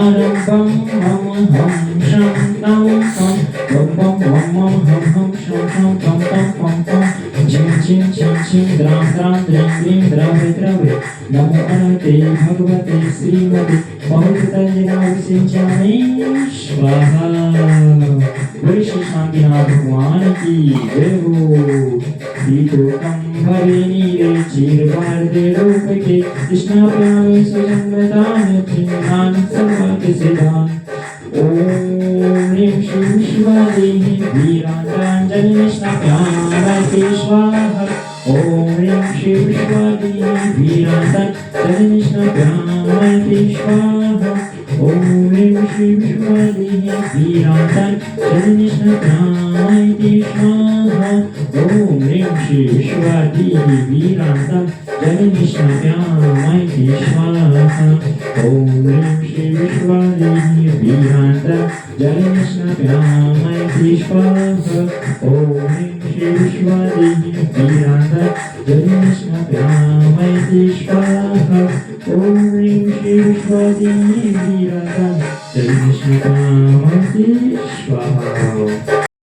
bam bam hum sham tam tam bam bam bam bam hum sham sham tam tam pam pam chim chim chim chim dram dram dring dring drave drave namo arhate bhagavate श्रीमते बहुतंजनाभिषिंचामि स्वाहा। बोले श्री शांतिनाथ भगवान की जय हो। दीपोकम भवे नीले चीर भारते रूप के कृष्णा प्यारे सुजन्मदान चिन्हान सर्वके सिद्धान। ओम ह्रीं श्रीं शिवादेहि वीरांतरांजलि कृष्ण प्यारे स्वाहा। ओम ह्रीं श्रीं शिवादेहि वीरांतरांजलि कृष्ण प्यारे स्वाहा। ओम ह्रीं श्रीं शिवादेहि वीरांतरांजलि कृष्ण प्यारे स्वाहा। ओम ह्रीं श्रीं शिवादेहि वीरांतरांजलि कृष्ण प्यारे स्वाहा। ओम ह्रीं श्रीं शिवादेहि वीरांतरांजलि कृष्ण प्यारे स्वाहा। ओम ह्रीं श्रीं शिवादेहि वीरांतरांजलि कृष्ण प्यारे स्वाहा। ओम ह्रीं श्रीं शिवादेहि वीरांतरांजलि कृष्ण प्यारे स्वाहा।